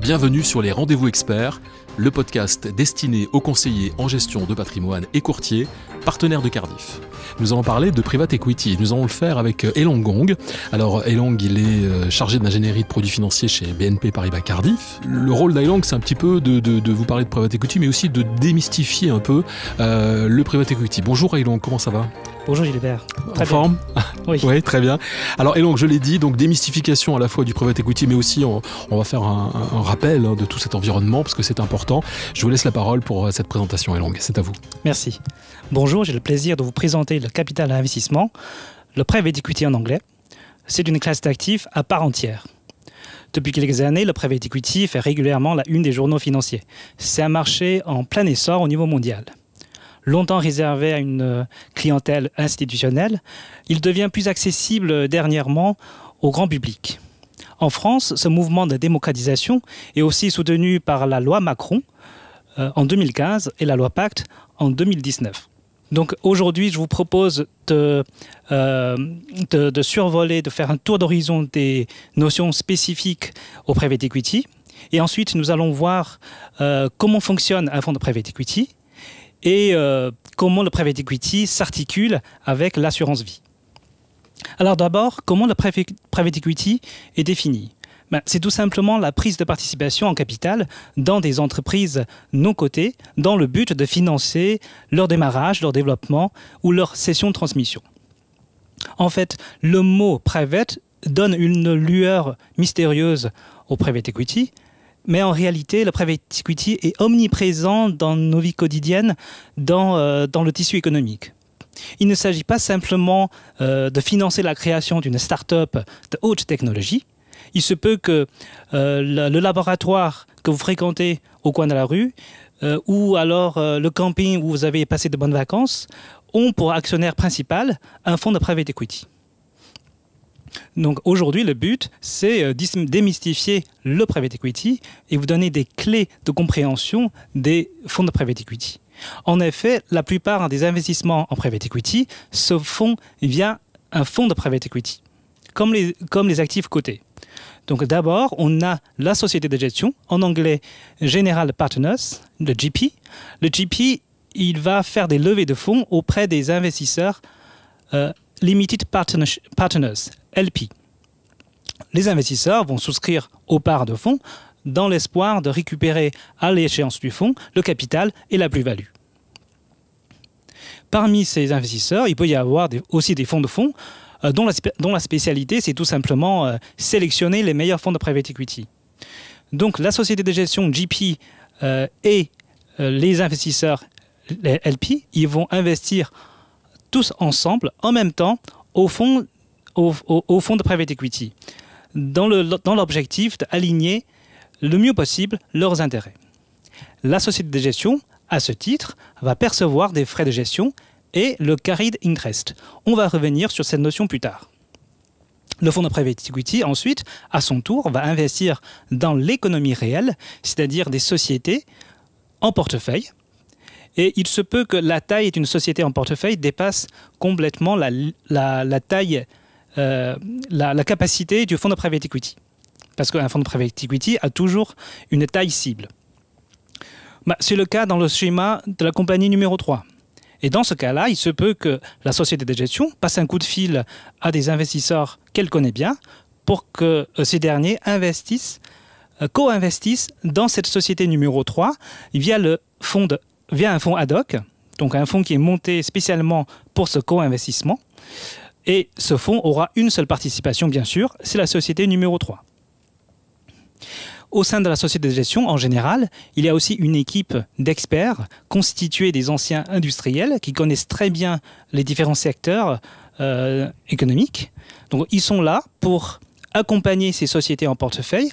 Bienvenue sur les Rendez-vous Experts, le podcast destiné aux conseillers en gestion de patrimoine et courtiers, partenaires de Cardif. Nous allons parler de Private Equity. Nous allons le faire avec Elong Gong. Alors Elong, il est chargé de l'ingénierie de produits financiers chez BNP Paribas Cardif. Le rôle d'Elong, c'est un petit peu de vous parler de Private Equity, mais aussi de démystifier un peu le Private Equity. Bonjour Elong, comment ça va ? Bonjour Gilbert. En forme ? Oui. Oui, très bien. Alors Elong, je l'ai dit, donc démystification à la fois du Private Equity, mais aussi on va faire un rappel de tout cet environnement, parce que c'est important. Je vous laisse la parole pour cette présentation, Elong. C'est à vous. Merci. Bonjour, j'ai le plaisir de vous présenter le capital investissement, le Private Equity en anglais. C'est une classe d'actifs à part entière. Depuis quelques années, le Private Equity fait régulièrement la une des journaux financiers. C'est un marché en plein essor au niveau mondial. Longtemps réservé à une clientèle institutionnelle, il devient plus accessible dernièrement au grand public. En France, ce mouvement de démocratisation est aussi soutenu par la loi Macron en 2015 et la loi Pacte en 2019. Donc aujourd'hui, je vous propose de survoler, de faire un tour d'horizon des notions spécifiques au Private Equity. Et ensuite, nous allons voir comment fonctionne un fonds de Private Equity et comment le Private Equity s'articule avec l'assurance vie. Alors d'abord, comment le Private Equity est défini ? C'est tout simplement la prise de participation en capital dans des entreprises non cotées dans le but de financer leur démarrage, leur développement ou leur cession de transmission. En fait, le mot « private » donne une lueur mystérieuse au Private Equity, mais en réalité, le Private Equity est omniprésent dans nos vies quotidiennes, dans le tissu économique. Il ne s'agit pas simplement de financer la création d'une start-up de haute technologie. Il se peut que le laboratoire que vous fréquentez au coin de la rue ou alors le camping où vous avez passé de bonnes vacances ont pour actionnaire principal un fonds de Private Equity. Donc aujourd'hui, le but, c'est de démystifier le Private Equity et vous donner des clés de compréhension des fonds de Private Equity. En effet, la plupart des investissements en Private Equity se font via un fonds de Private Equity, comme les actifs cotés. Donc d'abord, on a la société de gestion, en anglais General Partners, le GP. Le GP, il va faire des levées de fonds auprès des investisseurs Limited Partners, LP. Les investisseurs vont souscrire aux parts de fonds dans l'espoir de récupérer à l'échéance du fonds le capital et la plus-value. Parmi ces investisseurs, il peut y avoir aussi des fonds de fonds dont la spécialité, c'est tout simplement sélectionner les meilleurs fonds de Private Equity. Donc la société de gestion GP et les investisseurs les LP, ils vont investir tous ensemble, en même temps, au fond de Private Equity, dans l'objectif d'aligner le mieux possible leurs intérêts. La société de gestion, à ce titre, va percevoir des frais de gestion et le carried interest. On va revenir sur cette notion plus tard. Le fonds de Private Equity, ensuite, à son tour, va investir dans l'économie réelle, c'est-à-dire des sociétés en portefeuille. Et il se peut que la taille d'une société en portefeuille dépasse complètement la taille, la capacité du fonds de Private Equity. Parce qu'un fonds de Private Equity a toujours une taille cible. C'est le cas dans le schéma de la compagnie numéro 3. Et dans ce cas-là, il se peut que la société de gestion passe un coup de fil à des investisseurs qu'elle connaît bien pour que ces derniers co-investissent dans cette société numéro 3 via un fonds ad hoc, donc un fonds qui est monté spécialement pour ce co-investissement. Et ce fonds aura une seule participation, bien sûr, c'est la société numéro 3. Au sein de la société de gestion, en général, il y a aussi une équipe d'experts constituée des anciens industriels qui connaissent très bien les différents secteurs économiques. Donc, ils sont là pour accompagner ces sociétés en portefeuille,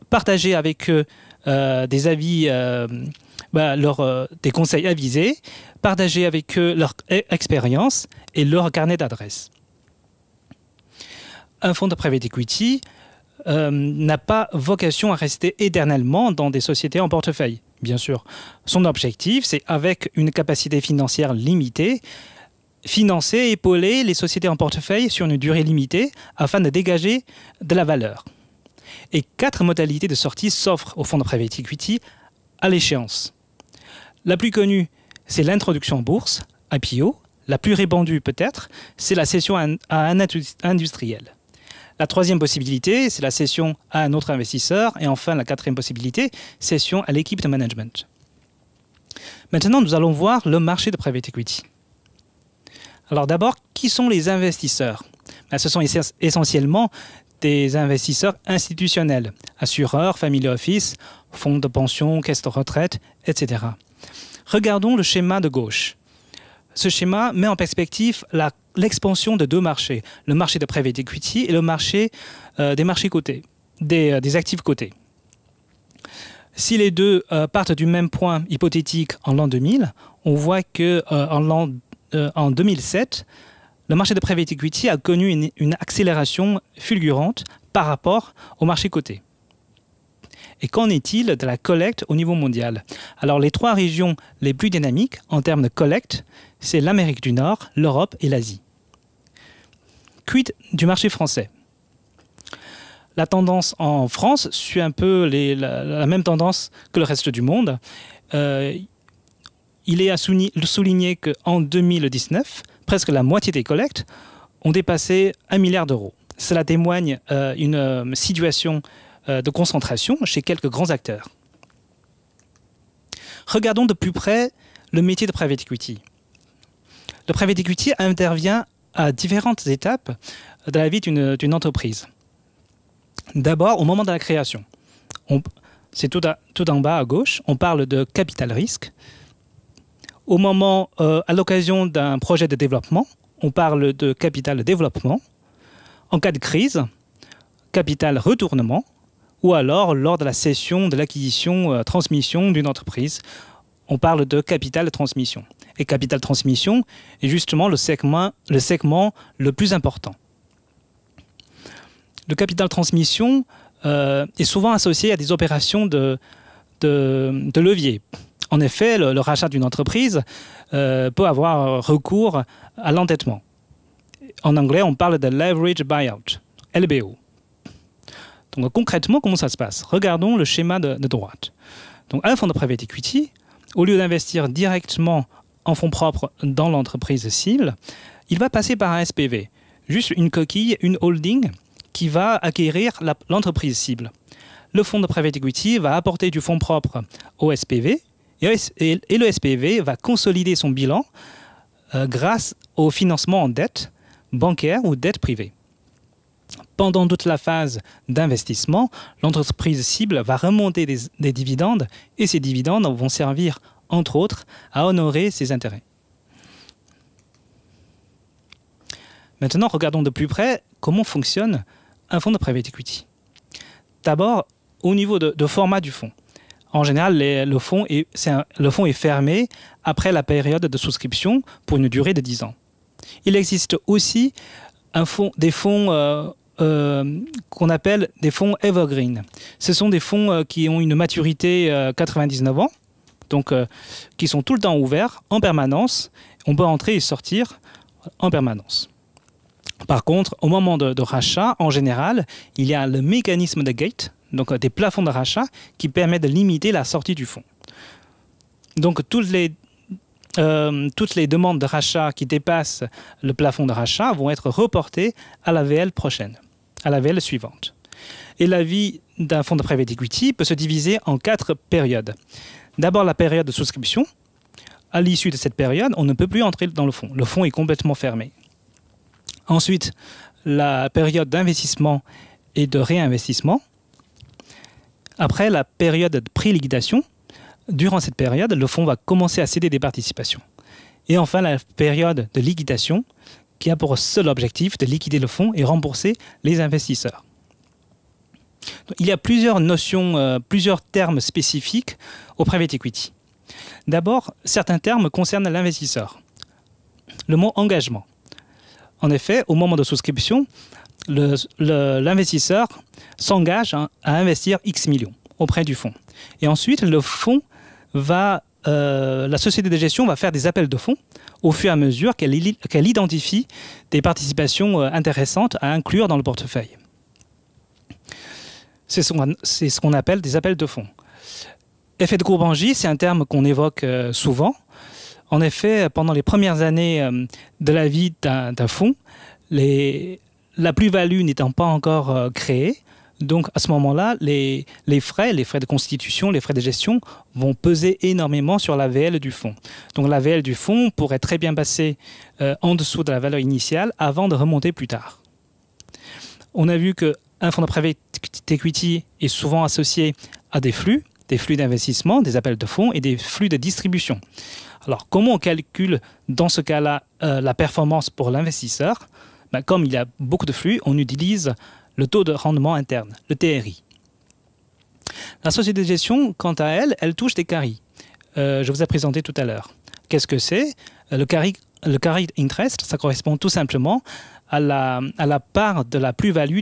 partager avec eux des avis, des conseils avisés, partager avec eux leur expérience et leur carnet d'adresses. Un fonds de Private Equity n'a pas vocation à rester éternellement dans des sociétés en portefeuille, bien sûr. Son objectif, c'est avec une capacité financière limitée, financer et épauler les sociétés en portefeuille sur une durée limitée afin de dégager de la valeur. Et 4 modalités de sortie s'offrent aux fonds de private equity à l'échéance. La plus connue, c'est l'introduction en bourse, IPO. La plus répandue peut-être, c'est la cession à un industriel. La troisième possibilité, c'est la cession à un autre investisseur. Et enfin, la quatrième possibilité, cession à l'équipe de management. Maintenant, nous allons voir le marché de private equity. Alors d'abord, qui sont les investisseurs? Ce sont essentiellement des investisseurs institutionnels, assureurs, family office, fonds de pension, caisses de retraite, etc. Regardons le schéma de gauche. Ce schéma met en perspective l'expansion de 2 marchés, le marché de private equity et le marché des marchés cotés, des actifs cotés. Si les deux partent du même point hypothétique en l'an 2000, on voit qu'en 2007, le marché de private equity a connu une accélération fulgurante par rapport au marché coté. Et qu'en est-il de la collecte au niveau mondial? Alors les 3 régions les plus dynamiques en termes de collecte, c'est l'Amérique du Nord, l'Europe et l'Asie. Quid du marché français? La tendance en France suit un peu la même tendance que le reste du monde. Il est à souligner qu'en 2019, presque la moitié des collectes ont dépassé 1 milliard d'euros. Cela témoigne d'une situation de concentration chez quelques grands acteurs. Regardons de plus près le métier de private equity. Le private equity intervient à différentes étapes de la vie d'une entreprise. D'abord, au moment de la création. C'est tout en bas à gauche, on parle de capital risque. Au moment, à l'occasion d'un projet de développement, on parle de capital développement. En cas de crise, capital retournement. Ou alors, lors de la cession, de l'acquisition, transmission d'une entreprise, on parle de capital transmission. Et capital transmission est justement le segment le plus important. Le capital transmission est souvent associé à des opérations de levier. En effet, le rachat d'une entreprise peut avoir recours à l'endettement. En anglais, on parle de leverage buyout, LBO. Donc concrètement, comment ça se passe? Regardons le schéma de droite. Donc un fonds de private equity, au lieu d'investir directement en fonds propres dans l'entreprise cible, il va passer par un SPV, juste une coquille, une holding qui va acquérir l'entreprise cible. Le fonds de private equity va apporter du fonds propre au SPV et le SPV va consolider son bilan grâce au financement en dette bancaire ou dette privée. Pendant toute la phase d'investissement, l'entreprise cible va remonter des dividendes et ces dividendes vont servir, entre autres, à honorer ses intérêts. Maintenant, regardons de plus près comment fonctionne un fonds de private equity. D'abord, au niveau de format du fonds. En général, le fonds est fermé après la période de souscription pour une durée de 10 ans. Il existe aussi des fonds qu'on appelle des fonds evergreen. Ce sont des fonds qui ont une maturité 99 ans, donc qui sont tout le temps ouverts en permanence. On peut entrer et sortir en permanence. Par contre, au moment de rachat, en général, il y a le mécanisme de gate, donc des plafonds de rachat, qui permettent de limiter la sortie du fonds. Donc toutes les demandes de rachat qui dépassent le plafond de rachat vont être reportées à la VL prochaine, à la VL suivante. Et la vie d'un fonds de private equity peut se diviser en 4 périodes. D'abord, la période de souscription. À l'issue de cette période, on ne peut plus entrer dans le fonds. Le fonds est complètement fermé. Ensuite, la période d'investissement et de réinvestissement. Après, la période de pré-liquidation. Durant cette période, le fonds va commencer à céder des participations. Et enfin, la période de liquidation, qui a pour seul objectif de liquider le fonds et rembourser les investisseurs. Donc, il y a plusieurs notions, plusieurs termes spécifiques au private equity. D'abord, certains termes concernent l'investisseur. Le mot engagement. En effet, au moment de souscription, l'investisseur s'engage à investir X millions auprès du fonds. Et ensuite, le fonds la société de gestion va faire des appels de fonds au fur et à mesure qu'elle identifie des participations intéressantes à inclure dans le portefeuille. c'est ce qu'on appelle des appels de fonds. Effet de courbe en J, c'est un terme qu'on évoque souvent. En effet, pendant les premières années de la vie d'un fonds, la plus-value n'étant pas encore créée, donc à ce moment-là, les frais de constitution, les frais de gestion vont peser énormément sur la VL du fonds. Donc la VL du fonds pourrait très bien passer en dessous de la valeur initiale avant de remonter plus tard. On a vu qu'un fonds de private equity est souvent associé à des flux d'investissement, des appels de fonds et des flux de distribution. Alors, comment on calcule dans ce cas-là la performance pour l'investisseur? Comme il y a beaucoup de flux, on utilise le taux de rendement interne, le TRI. La société de gestion, quant à elle, elle touche des carry. Je vous ai présenté tout à l'heure. Qu'est-ce que c'est? Le carried interest, ça correspond tout simplement à la part de la plus-value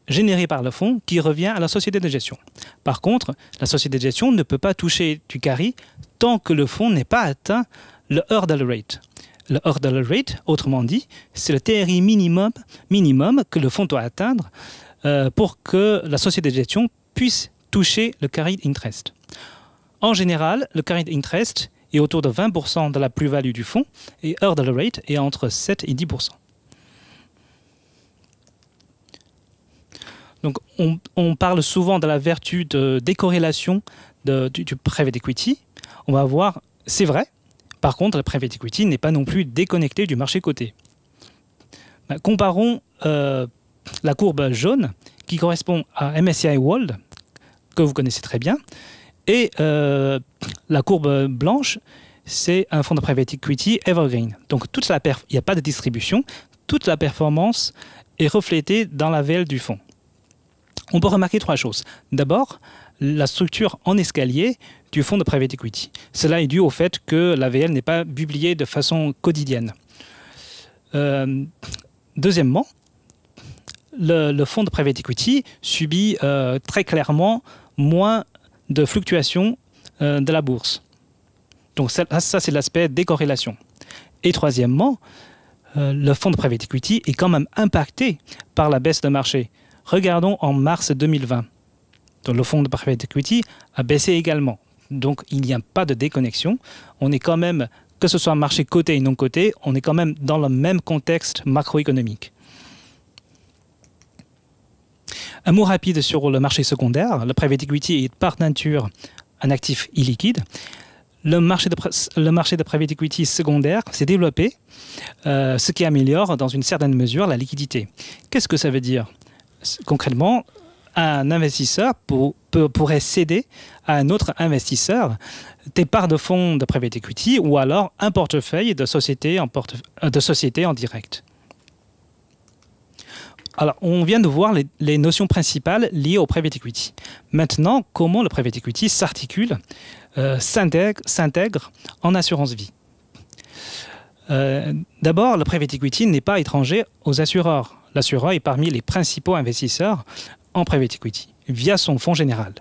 générée par le fonds qui revient à la société de gestion. Par contre, la société de gestion ne peut pas toucher du carry tant que le fonds n'est pas atteint le hurdle rate. Le hurdle rate, autrement dit, c'est le TRI minimum que le fonds doit atteindre pour que la société de gestion puisse toucher le carried interest. En général, le carried interest est autour de 20% de la plus-value du fonds et hurdle rate est entre 7 et 10%. Donc, on parle souvent de la vertu de décorrélation du private equity. On va voir, c'est vrai. Par contre, le private equity n'est pas non plus déconnecté du marché coté. Comparons la courbe jaune qui correspond à MSCI World, que vous connaissez très bien, et la courbe blanche, c'est un fonds de private equity Evergreen. Donc, il n'y a pas de distribution, toute la performance est reflétée dans la VL du fonds. On peut remarquer trois choses. D'abord, la structure en escalier du fonds de private equity. Cela est dû au fait que la VL n'est pas publiée de façon quotidienne. Deuxièmement, le fonds de private equity subit très clairement moins de fluctuations de la bourse. Donc ça c'est l'aspect décorrélation. Et troisièmement, le fonds de private equity est quand même impacté par la baisse de marché. Regardons en mars 2020. Donc, le fonds de private equity a baissé également. Donc, il n'y a pas de déconnexion. On est quand même, que ce soit marché coté et non coté, on est quand même dans le même contexte macroéconomique. Un mot rapide sur le marché secondaire. Le private equity est par nature un actif illiquide. Le marché de private equity secondaire s'est développé, ce qui améliore dans une certaine mesure la liquidité. Qu'est-ce que ça veut dire? Concrètement, un investisseur pourrait céder à un autre investisseur des parts de fonds de private equity ou alors un portefeuille de sociétés en direct. Alors, on vient de voir les notions principales liées au private equity. Maintenant, comment le private equity s'articule, s'intègre en assurance vie? D'abord, le private equity n'est pas étranger aux assureurs. L'assureur est parmi les principaux investisseurs en private equity, via son fonds général.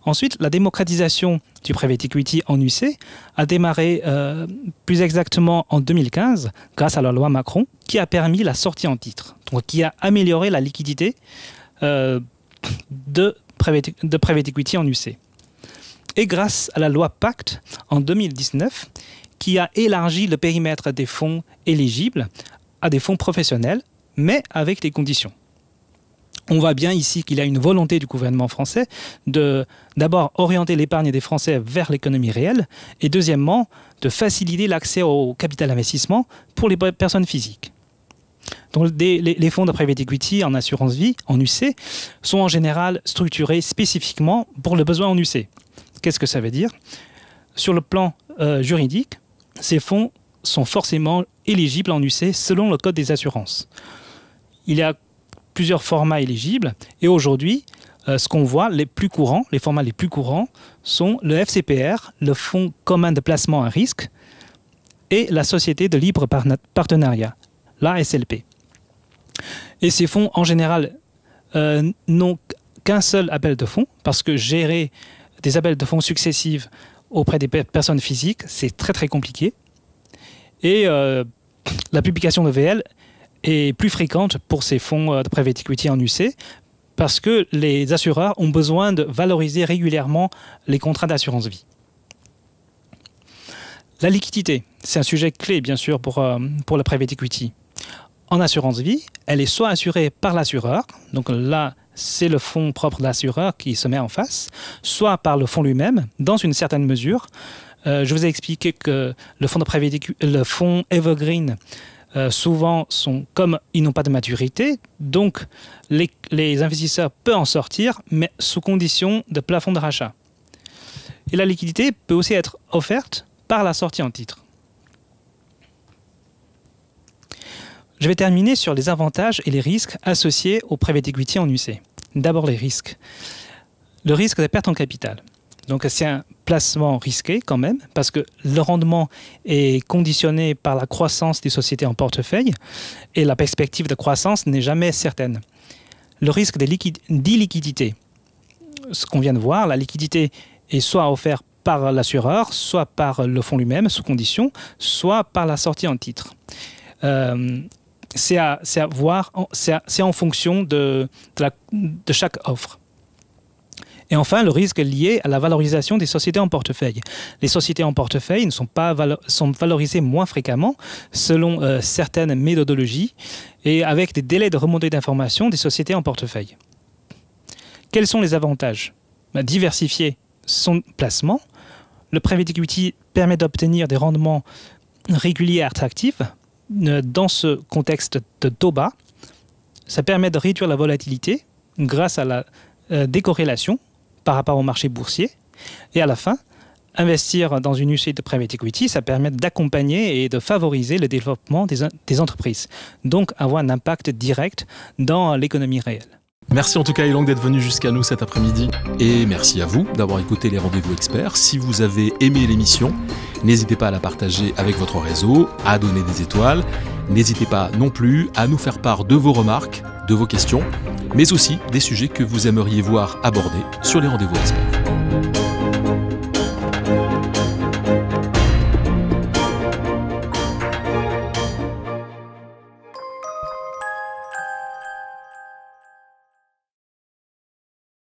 Ensuite, la démocratisation du private equity en UC a démarré plus exactement en 2015, grâce à la loi Macron, qui a permis la sortie en titre, donc qui a amélioré la liquidité de private equity en UC. Et grâce à la loi Pacte en 2019, qui a élargi le périmètre des fonds éligibles à des fonds professionnels, mais avec des conditions. On voit bien ici qu'il y a une volonté du gouvernement français de d'abord orienter l'épargne des Français vers l'économie réelle et deuxièmement de faciliter l'accès au capital investissement pour les personnes physiques. Donc les fonds de private equity en assurance vie, en UC, sont en général structurés spécifiquement pour le besoin en UC. Qu'est-ce que ça veut dire? Sur le plan juridique, ces fonds sont forcément éligibles en UC selon le Code des assurances. Il y a plusieurs formats éligibles et aujourd'hui, ce qu'on voit, les formats les plus courants sont le FCPR, le Fonds commun de placement à risque, et la Société de libre partenariat, la SLP. Et ces fonds, en général, n'ont qu'un seul appel de fonds, parce que gérer des appels de fonds successifs auprès des personnes physiques, c'est très très compliqué. Et la publication de VL est plus fréquente pour ces fonds de private equity en UC parce que les assureurs ont besoin de valoriser régulièrement les contrats d'assurance vie. La liquidité, c'est un sujet clé bien sûr pour le private equity. En assurance vie, elle est soit assurée par l'assureur, donc là c'est le fonds propre de l'assureur qui se met en face, soit par le fonds lui-même, dans une certaine mesure. Je vous ai expliqué que le fonds Evergreen, souvent, comme ils n'ont pas de maturité, donc les investisseurs peuvent en sortir, mais sous condition de plafond de rachat. Et la liquidité peut aussi être offerte par la sortie en titre. Je vais terminer sur les avantages et les risques associés au private equity en UC. D'abord les risques. Le risque de perte en capital. Donc c'est un placement risqué quand même, parce que le rendement est conditionné par la croissance des sociétés en portefeuille et la perspective de croissance n'est jamais certaine. Le risque d'illiquidité. Ce qu'on vient de voir, la liquidité est soit offerte par l'assureur, soit par le fonds lui-même sous condition, soit par la sortie en titre. C'est en fonction de chaque offre. Et enfin, le risque est lié à la valorisation des sociétés en portefeuille. Les sociétés en portefeuille sont valorisées moins fréquemment selon certaines méthodologies et avec des délais de remontée d'informations des sociétés en portefeuille. Quels sont les avantages ? Diversifier son placement. Le private equity permet d'obtenir des rendements réguliers et attractifs dans ce contexte de taux bas. Ça permet de réduire la volatilité grâce à la décorrélation par rapport au marché boursier. Et à la fin, investir dans une UC de private equity, ça permet d'accompagner et de favoriser le développement des entreprises. Donc avoir un impact direct dans l'économie réelle. Merci en tout cas Elong d'être venu jusqu'à nous cet après-midi et merci à vous d'avoir écouté les Rendez-vous Experts. Si vous avez aimé l'émission, n'hésitez pas à la partager avec votre réseau, à donner des étoiles. N'hésitez pas non plus à nous faire part de vos remarques, de vos questions, mais aussi des sujets que vous aimeriez voir abordés sur les Rendez-vous Experts.